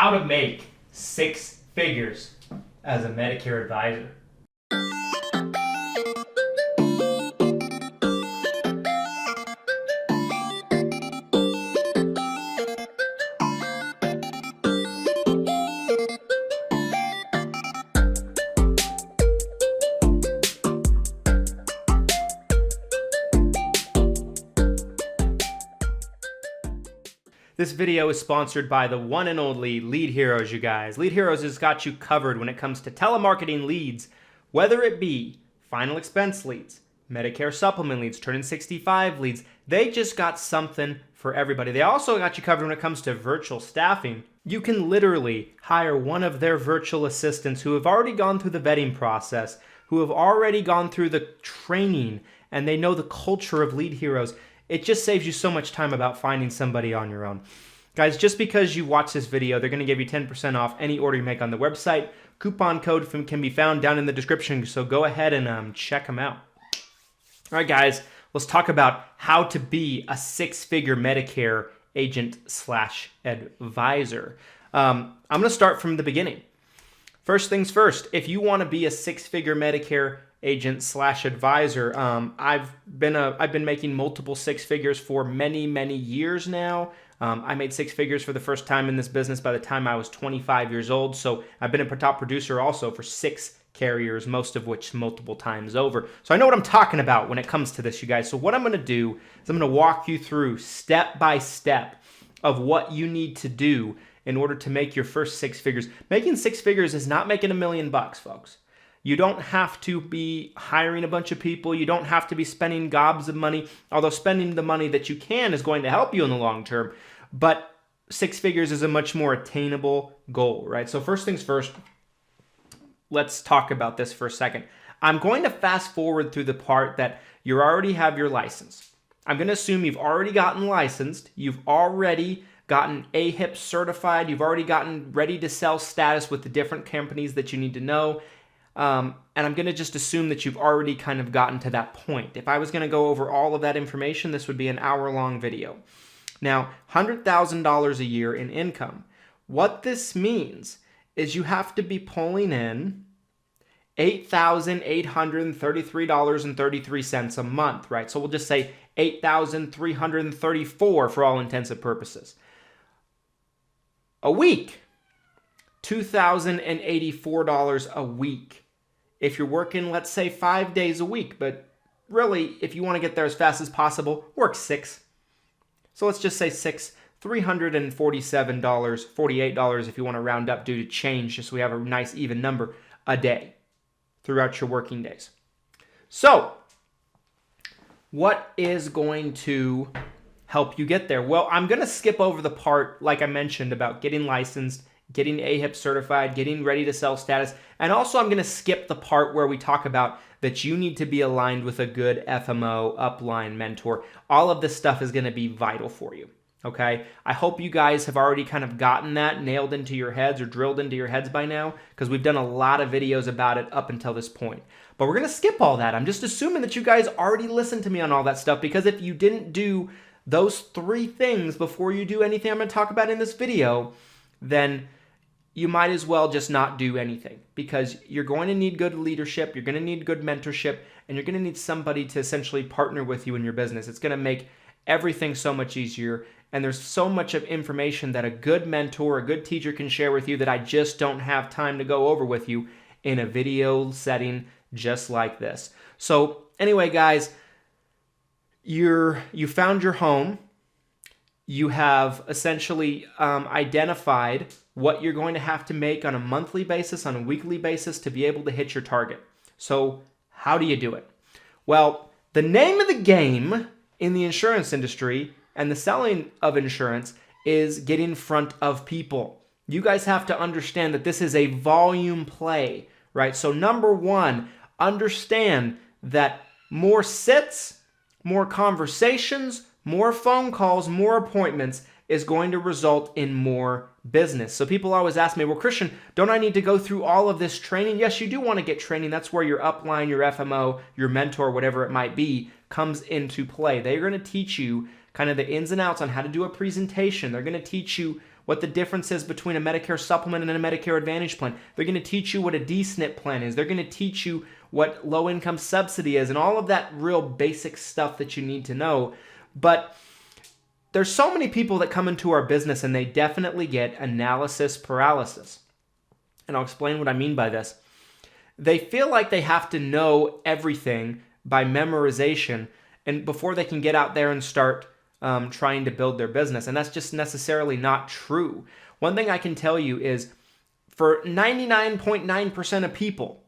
how to make 6 figures as a Medicare advisor. This video is sponsored by the one and only Lead Heroes, you guys. Lead Heroes has got you covered when it comes to telemarketing leads, whether it be final expense leads, Medicare supplement leads, turning 65 leads. They just got something for everybody. They also got you covered when it comes to virtual staffing. You can literally hire one of their virtual assistants who have already gone through the vetting process, who have already gone through the training, and they know the culture of Lead Heroes. It just saves you so much time about finding somebody on your own. Guys, just because you watch this video, they're going to give you 10% off any order you make on the website. Coupon code can be found down in the description, so go ahead and check them out. All right, guys, let's talk about how to be a 6-figure Medicare agent / advisor. I'm going to start from the beginning. First things first, if you want to be a 6-figure Medicare agent / advisor, I've been making multiple 6 figures for many years now. I made 6 figures for the first time in this business by the time I was 25 years old. So I've been a top producer also for 6 carriers, most of which multiple times over. So I know what I'm talking about when it comes to this, you guys. So what I'm going to do is I'm going to walk you through step by step of what you need to do in order to make your first 6 figures. Making 6 figures is not making $1 million, folks. You don't have to be hiring a bunch of people. You don't have to be spending gobs of money, although spending the money that you can is going to help you in the long term. But 6 figures is a much more attainable goal, right? So first things first, let's talk about this for a second. I'm going to fast forward through the part that you already have your license. I'm going to assume you've already gotten licensed. You've already gotten AHIP certified. You've already gotten ready to sell status with the different companies that you need to know. And I'm going to just assume that you've already kind of gotten to that point. If I was going to go over all of that information, this would be an hour-long video. Now, $100,000 a year in income. What this means is you have to be pulling in $8,833.33 a month, right? So we'll just say $8,334 for all intents and purposes. A week, $2,084 a week. If you're working, let's say 5 days a week, but really, if you want to get there as fast as possible, work 6. So let's just say 6, $347, $48 if you want to round up due to change, just so we have a nice even number a day throughout your working days. So, what is going to help you get there? Well, I'm going to skip over the part, like I mentioned, about getting licensed, getting AHIP certified, getting ready to sell status. And also I'm going to skip the part where we talk about that you need to be aligned with a good FMO, upline mentor. All of this stuff is going to be vital for you. Okay? I hope you guys have already kind of gotten that nailed into your heads or drilled into your heads by now, because we've done a lot of videos about it up until this point. But we're going to skip all that. I'm just assuming that you guys already listened to me on all that stuff, because if you didn't do those 3 things before you do anything I'm going to talk about in this video, then you might as well just not do anything, because you're going to need good leadership, you're going to need good mentorship, and you're going to need somebody to essentially partner with you in your business. It's going to make everything so much easier, and there's so much of information that a good mentor, a good teacher can share with you that I just don't have time to go over with you in a video setting just like this. So anyway, guys, you found your home. You have essentially identified what you're going to have to make on a monthly basis, on a weekly basis to be able to hit your target. So how do you do it? Well, the name of the game in the insurance industry and the selling of insurance is get in front of people. You guys have to understand that this is a volume play, right? So number 1, understand that more sits, more conversations, more phone calls, more appointments is going to result in more business. So people always ask me, well, Christian, don't I need to go through all of this training? Yes, you do want to get training. That's where your upline, your FMO, your mentor, whatever it might be, comes into play. They're going to teach you kind of the ins and outs on how to do a presentation. They're going to teach you what the difference is between a Medicare supplement and a Medicare Advantage plan. They're going to teach you what a D-SNP plan is. They're going to teach you what low-income subsidy is and all of that real basic stuff that you need to know. But there's so many people that come into our business and they definitely get analysis paralysis. And I'll explain what I mean by this. They feel like they have to know everything by memorization and before they can get out there and start trying to build their business. And that's just necessarily not true. One thing I can tell you is for 99.9% of people,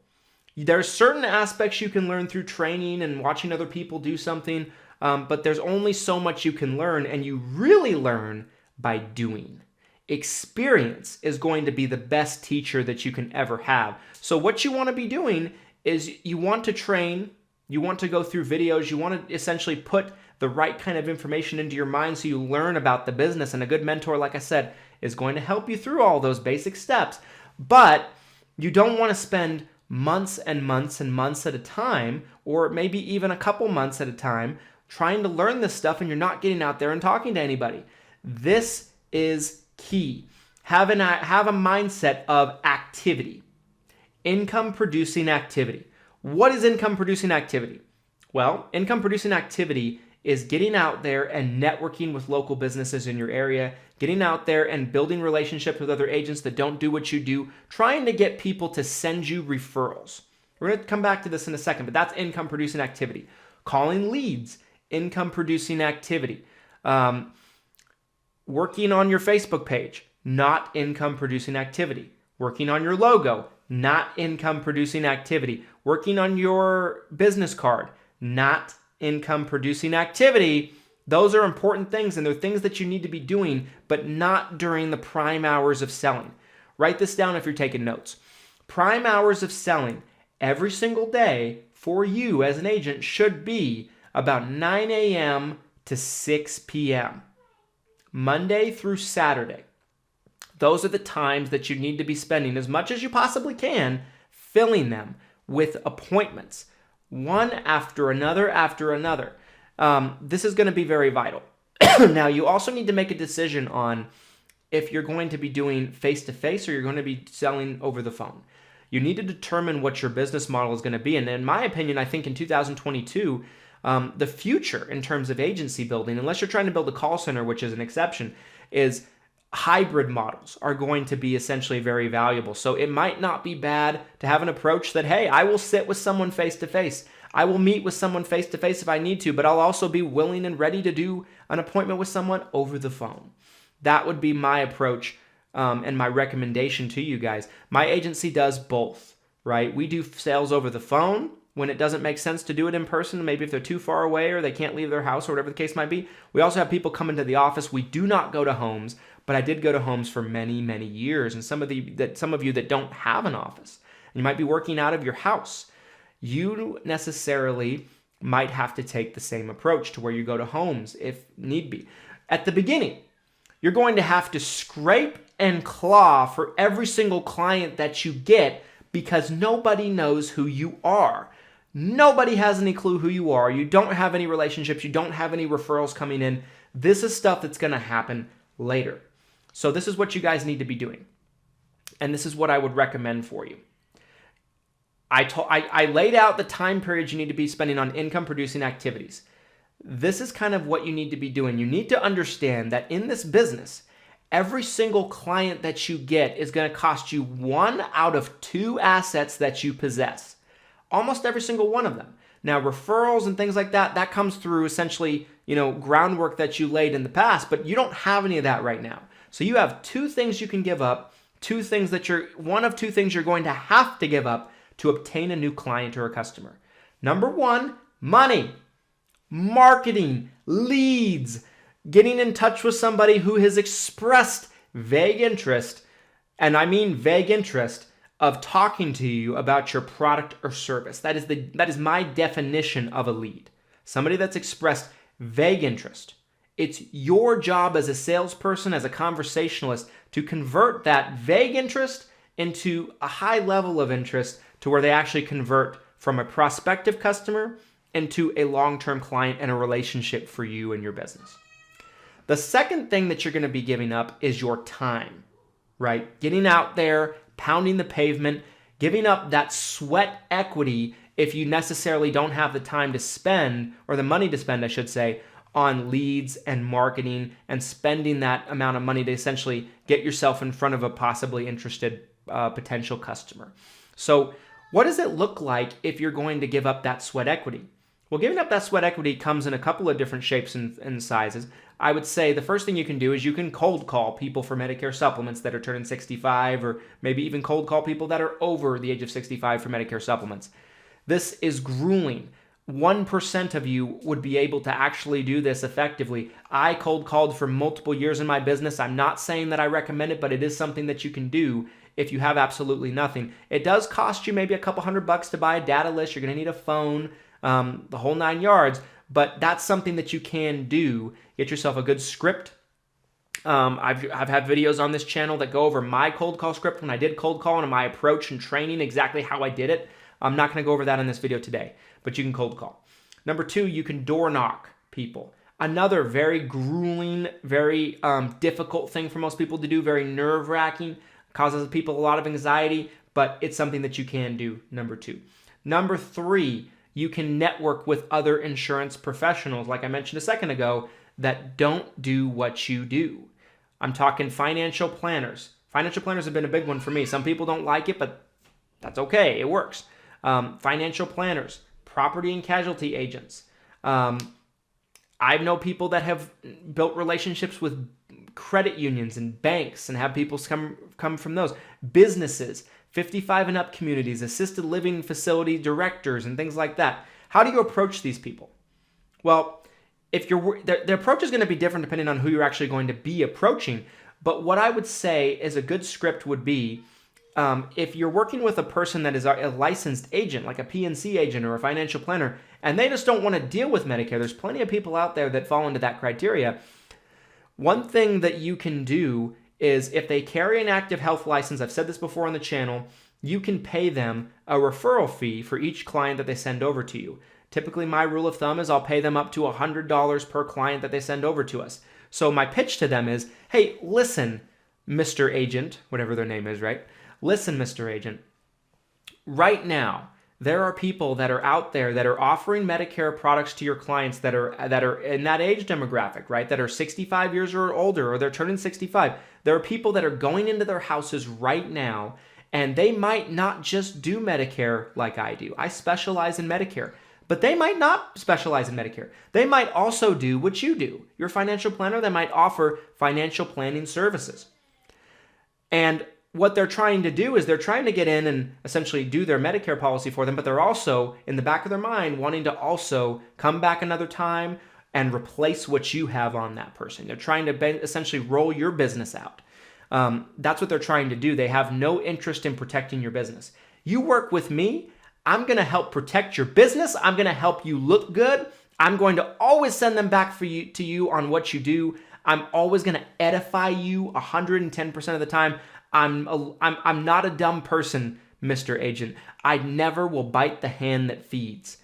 there's certain aspects you can learn through training and watching other people do something, but there's only so much you can learn, and you really learn by doing. Experience is going to be the best teacher that you can ever have. So what you want to be doing is you want to train, you want to go through videos, you want to essentially put the right kind of information into your mind so you learn about the business. And a good mentor, like I said, is going to help you through all those basic steps. But you don't want to spend months and months and months at a time, or maybe even a couple months at a time, trying to learn this stuff and you're not getting out there and talking to anybody. This is key. Have a mindset of activity. Income producing activity. What is income producing activity? Well, income producing activity is getting out there and networking with local businesses in your area, getting out there and building relationships with other agents that don't do what you do, trying to get people to send you referrals. We're going to come back to this in a second, but that's income producing activity. Calling leads, income producing activity. Working on your Facebook page, not income producing activity. Working on your logo, not income producing activity. Working on your business card, not income producing activity. Those are important things, and they're things that you need to be doing, but not during the prime hours of selling. Write this down if you're taking notes. Prime hours of selling every single day for you as an agent should be about 9 a.m. to 6 p.m. Monday through Saturday. Those are the times that you need to be spending as much as you possibly can, filling them with appointments, one after another after another. This is going to be very vital. Now, you also need to make a decision on if you're going to be doing face-to-face or you're going to be selling over the phone. You need to determine what your business model is going to be. And in my opinion, I think in 2022, the future in terms of agency building, unless you're trying to build a call center, which is an exception, is hybrid models are going to be essentially very valuable. So it might not be bad to have an approach that, hey, I will sit with someone face-to-face. I will meet with someone face-to-face if I need to, but I'll also be willing and ready to do an appointment with someone over the phone. That would be my approach and my recommendation to you guys. My agency does both, right? We do sales over the phone when it doesn't make sense to do it in person, maybe if they're too far away or they can't leave their house or whatever the case might be. We also have people come into the office. We do not go to homes, but I did go to homes for many, many years. And some of you that don't have an office, and you might be working out of your house, you necessarily might have to take the same approach to where you go to homes if need be. At the beginning, you're going to have to scrape and claw for every single client that you get because nobody knows who you are. Nobody has any clue who you are. You don't have any relationships. You don't have any referrals coming in. This is stuff that's going to happen later. So this is what you guys need to be doing. And this is what I would recommend for you. I laid out the time period you need to be spending on income producing activities. This is kind of what you need to be doing. You need to understand that in this business, every single client that you get is going to cost you 1 out of 2 assets that you possess. Almost every single one of them. Now, referrals and things like that, that comes through essentially, groundwork that you laid in the past, but you don't have any of that right now. So you have 2 things you can give up, 2 things that one of 2 things you're going to have to give up to obtain a new client or a customer. Number 1, money, marketing, leads, getting in touch with somebody who has expressed vague interest, and I mean vague interest, of talking to you about your product or service. That is my definition of a lead. Somebody that's expressed vague interest. It's your job as a salesperson, as a conversationalist, to convert that vague interest into a high level of interest to where they actually convert from a prospective customer into a long-term client and a relationship for you and your business. The second thing that you're going to be giving up is your time, right? Getting out there, pounding the pavement, giving up that sweat equity if you necessarily don't have the time to spend, or the money to spend, I should say, on leads and marketing and spending that amount of money to essentially get yourself in front of a possibly interested potential customer. So what does it look like if you're going to give up that sweat equity? Well, giving up that sweat equity comes in a couple of different shapes and sizes. I would say the first thing you can do is you can cold call people for Medicare supplements that are turning 65, or maybe even cold call people that are over the age of 65 for Medicare supplements. This is grueling. 1% of you would be able to actually do this effectively. I cold called for multiple years in my business. I'm not saying that I recommend it, but it is something that you can do if you have absolutely nothing. It does cost you maybe a couple $100 to buy a data list. You're going to need a phone, the whole 9 yards, but that's something that you can do. Get yourself a good script. I've had videos on this channel that go over my cold call script when I did cold call and my approach and training, exactly how I did it. I'm not going to go over that in this video today, but you can cold call. Number 2, you can door knock people. Another very grueling, very difficult thing for most people to do, very nerve-wracking, causes people a lot of anxiety, but it's something that you can do, number 2. Number 3, you can network with other insurance professionals, like I mentioned a second ago, that don't do what you do. I'm talking financial planners. Financial planners have been a big one for me. Some people don't like it, but that's okay. It works. Financial planners, property and casualty agents. I know people that have built relationships with credit unions and banks and have people come from those. Businesses, 55 and up communities, assisted living facility directors, and things like that. How do you approach these people? Well, if the approach is going to be different depending on who you're actually going to be approaching. But what I would say is a good script would be, if you're working with a person that is a licensed agent, like a PNC agent or a financial planner, and they just don't want to deal with Medicare, there's plenty of people out there that fall into that criteria. One thing that you can do is, if they carry an active health license, I've said this before on the channel, you can pay them a referral fee for each client that they send over to you. Typically, my rule of thumb is I'll pay them up to $100 per client that they send over to us. So my pitch to them is, hey, listen, Mr. Agent, whatever their name is, right? Listen, Mr. Agent, right now, there are people that are out there that are offering Medicare products to your clients that are in that age demographic, right? That are 65 years or older, or they're turning 65. There are people that are going into their houses right now, and they might not just do Medicare like I do. I specialize in Medicare, but they might not specialize in Medicare. They might also do what you do. You're a financial planner, they might offer financial planning services. And what they're trying to do is they're trying to get in and essentially do their Medicare policy for them, but they're also, in the back of their mind, wanting to also come back another time and replace what you have on that person. They're trying to essentially roll your business out. That's what they're trying to do. They have no interest in protecting your business. You work with me, I'm going to help protect your business. I'm going to help you look good. I'm going to always send them back to you on what you do. I'm always going to edify you 110% of the time. I'm not a dumb person, Mr. Agent. I never will bite the hand that feeds.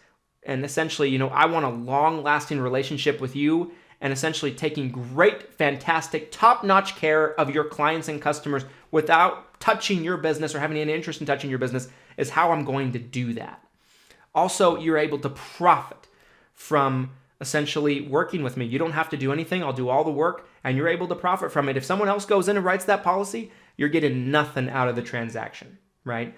And essentially, I want a long-lasting relationship with you, and essentially taking great, fantastic, top-notch care of your clients and customers without touching your business or having any interest in touching your business is how I'm going to do that. Also, you're able to profit from essentially working with me. You don't have to do anything. I'll do all the work, and you're able to profit from it. If someone else goes in and writes that policy, you're getting nothing out of the transaction, right?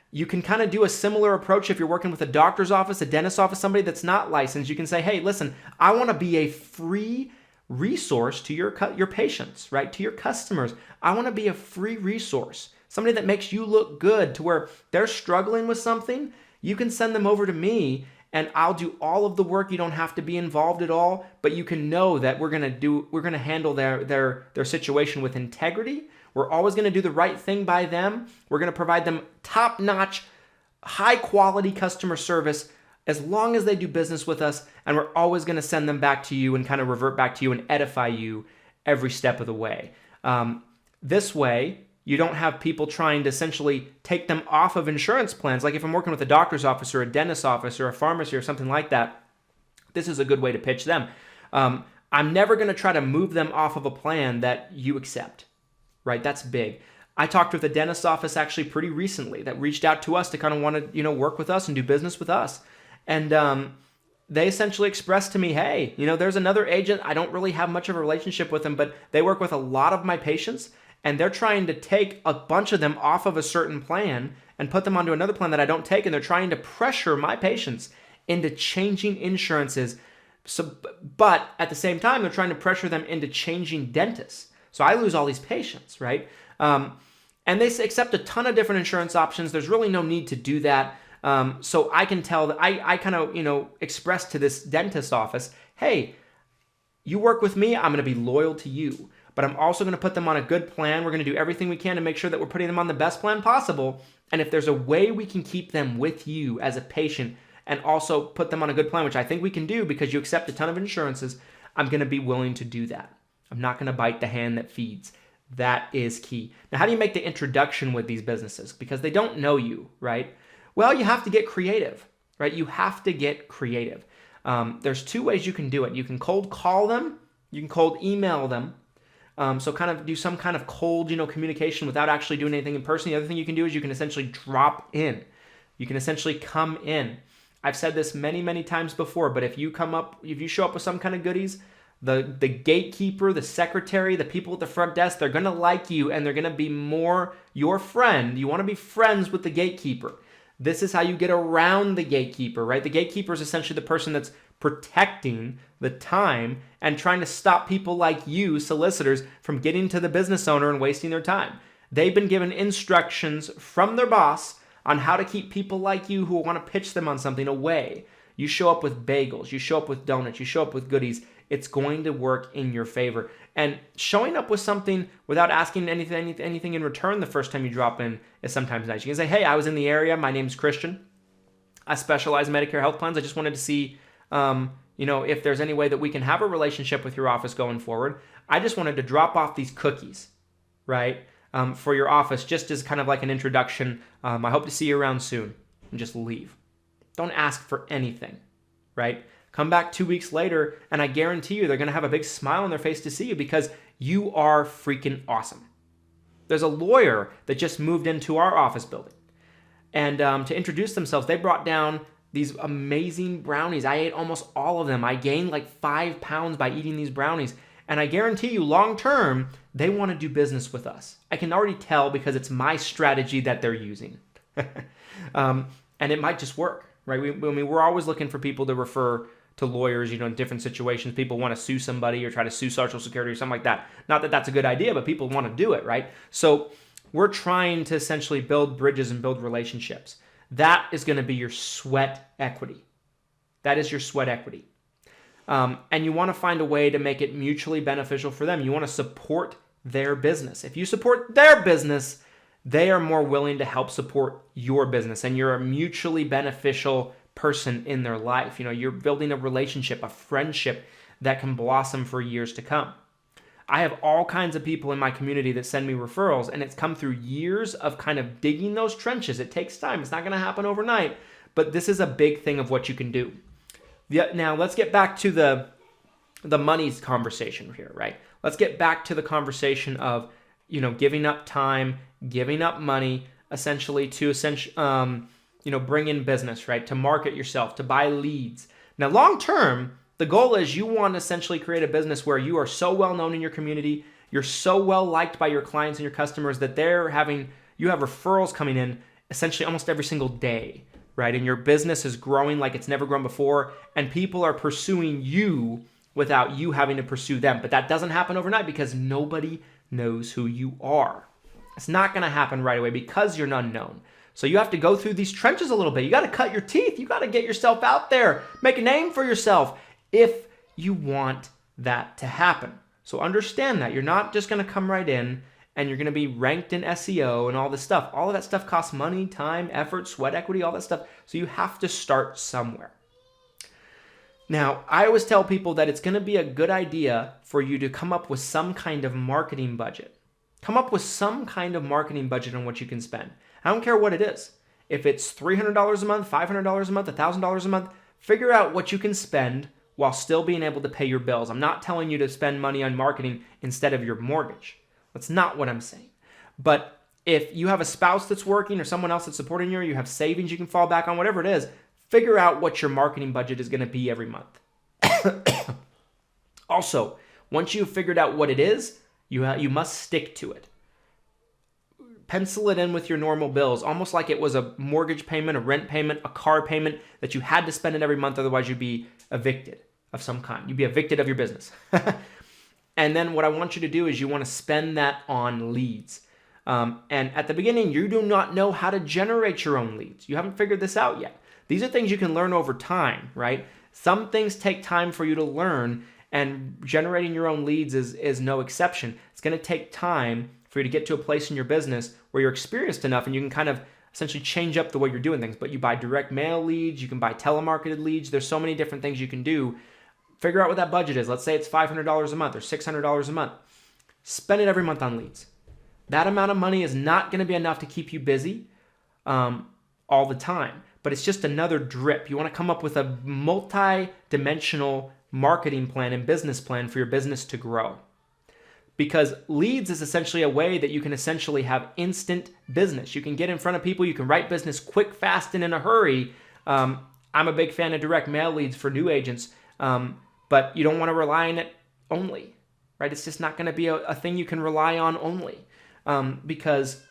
You can kind of do a similar approach if you're working with a doctor's office, a dentist's office, somebody that's not licensed. You can say, hey, listen, I want to be a free resource to your patients, right? To your customers. I want to be a free resource, somebody that makes you look good, to where they're struggling with something. You can send them over to me, and I'll do all of the work. You don't have to be involved at all, but you can know that we're going to handle their situation with integrity. We're always going to do the right thing by them. We're going to provide them top-notch, high-quality customer service as long as they do business with us, and we're always going to send them back to you and kind of revert back to you and edify you every step of the way. This way, you don't have people trying to essentially take them off of insurance plans. Like if I'm working with a doctor's office or a dentist's office or a pharmacy or something like that, this is a good way to pitch them. I'm never going to try to move them off of a plan that you accept, right? That's big. I talked with a dentist office actually pretty recently that reached out to us to kind of want to, work with us and do business with us. And they essentially expressed to me, hey, there's another agent. I don't really have much of a relationship with them, but they work with a lot of my patients, and they're trying to take a bunch of them off of a certain plan and put them onto another plan that I don't take, and they're trying to pressure my patients into changing insurances. But at the same time, they're trying to pressure them into changing dentists. So I lose all these patients, right? And they accept a ton of different insurance options. There's really no need to do that. So I can tell that I kind of, express to this dentist office, hey, you work with me, I'm going to be loyal to you. But I'm also going to put them on a good plan. We're going to do everything we can to make sure that we're putting them on the best plan possible. And if there's a way we can keep them with you as a patient and also put them on a good plan, which I think we can do because you accept a ton of insurances, I'm going to be willing to do that. I'm not going to bite the hand that feeds. That is key. Now, how do you make the introduction with these businesses? Because they don't know you, right? Well, you have to get creative, right? You have to get creative. There's two ways you can do it. You can cold call them. You can cold email them. So kind of do some kind of cold, communication without actually doing anything in person. The other thing you can do is you can essentially drop in. You can essentially come in. I've said this many, many times before, but if you show up with some kind of goodies, the gatekeeper, the secretary, the people at the front desk, they're going to like you and they're going to be more your friend. You want to be friends with the gatekeeper. This is how you get around the gatekeeper, right? The gatekeeper is essentially the person that's protecting the time and trying to stop people like you, solicitors, from getting to the business owner and wasting their time. They've been given instructions from their boss on how to keep people like you who want to pitch them on something away. You show up with bagels, you show up with donuts, you show up with goodies. It's going to work in your favor. And showing up with something without asking anything in return the first time you drop in is sometimes nice. You can say, hey, I was in the area. My name's Christian. I specialize in Medicare health plans. I just wanted to see, if there's any way that we can have a relationship with your office going forward. I just wanted to drop off these cookies, right, for your office just as kind of like an introduction. I hope to see you around soon, and just leave. Don't ask for anything, right? Come back 2 weeks later, and I guarantee you they're going to have a big smile on their face to see you because you are freaking awesome. There's a lawyer that just moved into our office building. And to introduce themselves, they brought down these amazing brownies. I ate almost all of them. I gained like 5 pounds by eating these brownies. And I guarantee you, long term, they want to do business with us. I can already tell because it's my strategy that they're using. And it might just work, right? We're always looking for people to refer to lawyers, in different situations. People want to sue somebody or try to sue Social Security or something like that. Not that that's a good idea, but people want to do it, right? So we're trying to essentially build bridges and build relationships. That is going to be your sweat equity. That is your sweat equity. And you want to find a way to make it mutually beneficial for them. You want to support their business. If you support their business, they are more willing to help support your business, and you're a mutually beneficial person in their life. You're building a relationship, a friendship that can blossom for years to come. I have all kinds of people in my community that send me referrals, and it's come through years of kind of digging those trenches. It takes time. It's not going to happen overnight, but this is a big thing of what you can do. Now, let's get back to the money's conversation here, right? Let's get back to the conversation of, giving up time, giving up money, essentially to bring in business, right? To market yourself, to buy leads. Now, long term, the goal is you want to essentially create a business where you are so well known in your community, you're so well liked by your clients and your customers that you have referrals coming in essentially almost every single day, right? And your business is growing like it's never grown before, and people are pursuing you without you having to pursue them. But that doesn't happen overnight because nobody knows who you are. It's not going to happen right away because you're unknown. So you have to go through these trenches a little bit. You got to cut your teeth. You got to get yourself out there. Make a name for yourself if you want that to happen. So understand that. You're not just going to come right in and you're going to be ranked in SEO and all this stuff. All of that stuff costs money, time, effort, sweat equity, all that stuff. So you have to start somewhere. Now, I always tell people that it's going to be a good idea for you to come up with some kind of marketing budget. Come up with some kind of marketing budget on what you can spend. I don't care what it is. If it's $300 a month, $500 a month, $1,000 a month, figure out what you can spend while still being able to pay your bills. I'm not telling you to spend money on marketing instead of your mortgage. That's not what I'm saying. But if you have a spouse that's working or someone else that's supporting you, or you have savings you can fall back on, whatever it is, figure out what your marketing budget is going to be every month. Also, once you've figured out what it is, you must stick to it. Pencil it in with your normal bills, almost like it was a mortgage payment, a rent payment, a car payment that you had to spend it every month, otherwise you'd be evicted of some kind. You'd be evicted of your business. And then what I want you to do is you want to spend that on leads. And at the beginning, you do not know how to generate your own leads. You haven't figured this out yet. These are things you can learn over time, right? Some things take time for you to learn, and generating your own leads is no exception. It's going to take time for you to get to a place in your business where you're experienced enough and you can kind of essentially change up the way you're doing things. But you buy direct mail leads, you can buy telemarketed leads. There's so many different things you can do. Figure out what that budget is. Let's say it's $500 a month or $600 a month. Spend it every month on leads. That amount of money is not going to be enough to keep you busy all the time, but it's just another drip. You want to come up with a multi-dimensional marketing plan and business plan for your business to grow. Because leads is essentially a way that you can essentially have instant business. You can get in front of people, you can write business quick, fast, and in a hurry. I'm a big fan of direct mail leads for new agents, but you don't want to rely on it only, right? It's just not going to be a thing you can rely on only, because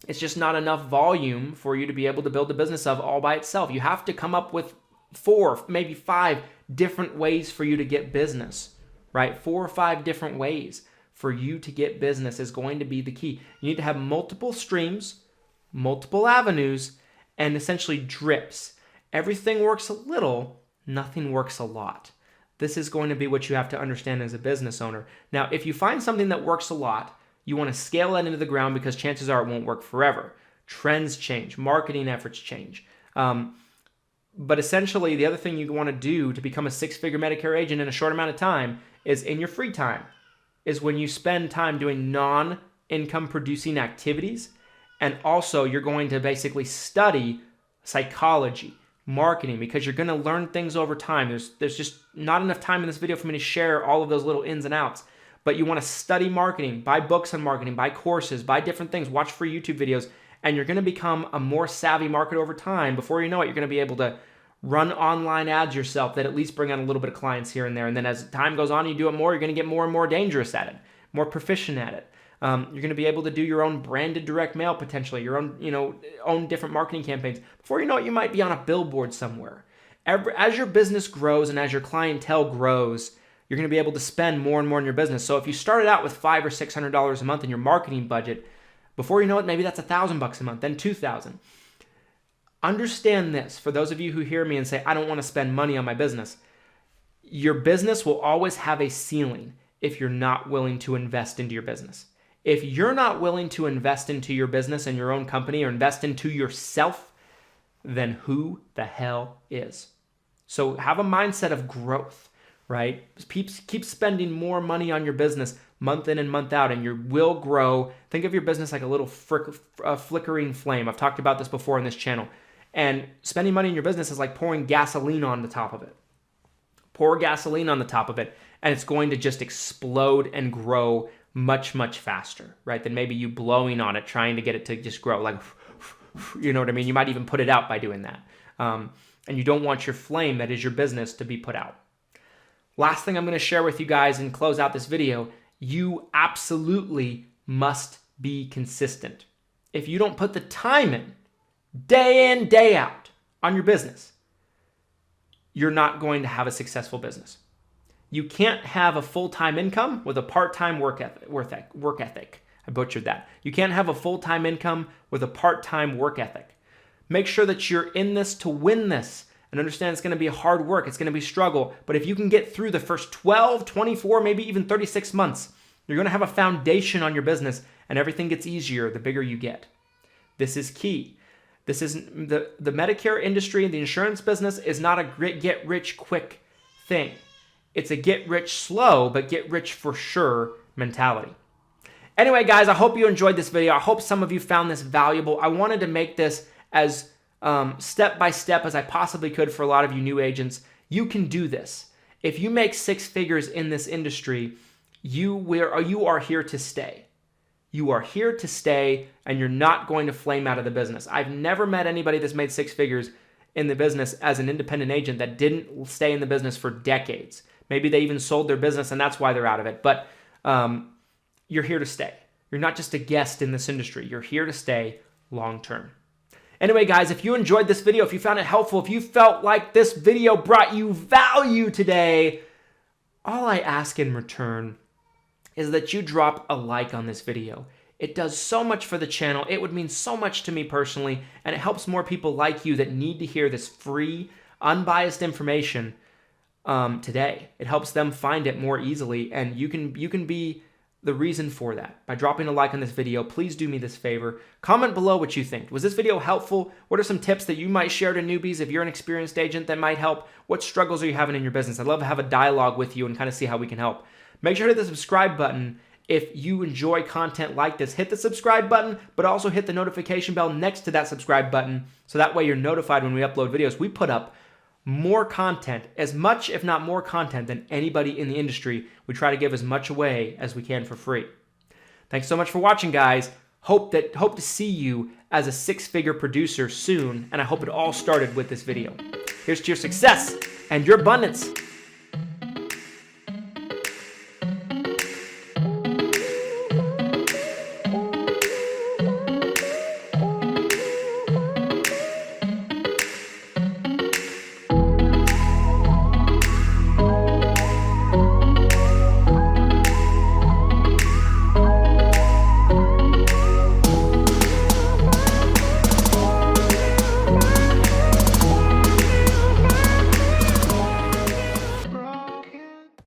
it's just not enough volume for you to be able to build a business of all by itself. You have to come up with 4, maybe 5 different ways for you to get business. Right? 4 or 5 different ways for you to get business is going to be the key. You need to have multiple streams, multiple avenues, and essentially drips. Everything works a little, nothing works a lot. This is going to be what you have to understand as a business owner. Now, if you find something that works a lot, you want to scale that into the ground because chances are it won't work forever. Trends change, marketing efforts change. But essentially, the other thing you want to do to become a 6-figure Medicare agent in a short amount of time is in your free time, is when you spend time doing non-income producing activities. And also you're going to basically study psychology, marketing, because you're going to learn things over time. There's just not enough time in this video for me to share all of those little ins and outs. But you want to study marketing, buy books on marketing, buy courses, buy different things, watch free YouTube videos, and you're going to become a more savvy marketer over time. Before you know it, you're going to be able to run online ads yourself that at least bring on a little bit of clients here and there. And then as time goes on, you do it more, you're going to get more and more dangerous at it, more proficient at it. You're going to be able to do your own branded direct mail potentially, your own, own different marketing campaigns. Before you know it, you might be on a billboard somewhere. As your business grows and as your clientele grows, you're going to be able to spend more and more in your business. So if you started out with $500 or $600 a month in your marketing budget, before you know it, maybe that's $1,000 a month, then $2,000. Understand this, for those of you who hear me and say, I don't want to spend money on my business. Your business will always have a ceiling if you're not willing to invest into your business. If you're not willing to invest into your business and your own company or invest into yourself, then who the hell is? So have a mindset of growth, right? Keep spending more money on your business month in and month out, and you will grow. Think of your business like a little flickering flame. I've talked about this before on this channel. And spending money in your business is like pouring gasoline on the top of it. Pour gasoline on the top of it, and it's going to just explode and grow much, much faster, right? Than maybe you blowing on it, trying to get it to just grow. Like, you know what I mean? You might even put it out by doing that. And you don't want your flame, that is your business, to be put out. Last thing I'm going to share with you guys and close out this video, you absolutely must be consistent. If you don't put the time in, day out on your business, you're not going to have a successful business. You can't have a full-time income with a part-time work ethic. I butchered that. You can't have a full-time income with a part-time work ethic. Make sure that you're in this to win this, and understand it's going to be hard work. It's going to be struggle. But if you can get through the first 12, 24, maybe even 36 months, you're going to have a foundation on your business, and everything gets easier the bigger you get. This is key. This is the Medicare industry, the insurance business is not a get rich quick thing. It's a get rich slow, but get rich for sure mentality. Anyway, guys, I hope you enjoyed this video. I hope some of you found this valuable. I wanted to make this as step by step as I possibly could for a lot of you new agents. You can do this. If you make six figures in this industry, you are here to stay. You are here to stay, and you're not going to flame out of the business. I've never met anybody that's made six figures in the business as an independent agent that didn't stay in the business for decades. Maybe they even sold their business and that's why they're out of it. But you're here to stay. You're not just a guest in this industry. You're here to stay long term. Anyway, guys, if you enjoyed this video, if you found it helpful, if you felt like this video brought you value today, all I ask in return is that you drop a like on this video. It does so much for the channel. It would mean so much to me personally, and it helps more people like you that need to hear this free, unbiased information today. It helps them find it more easily, and you can be the reason for that. By dropping a like on this video, please do me this favor. Comment below what you think. Was this video helpful? What are some tips that you might share to newbies if you're an experienced agent that might help? What struggles are you having in your business? I'd love to have a dialogue with you and kind of see how we can help. Make sure to hit the subscribe button if you enjoy content like this. Hit the subscribe button, but also hit the notification bell next to that subscribe button so that way you're notified when we upload videos. We put up more content, as much if not more content than anybody in the industry. We try to give as much away as we can for free. Thanks so much for watching, guys. Hope to see you as a six-figure producer soon, and I hope it all started with this video. Here's to your success and your abundance.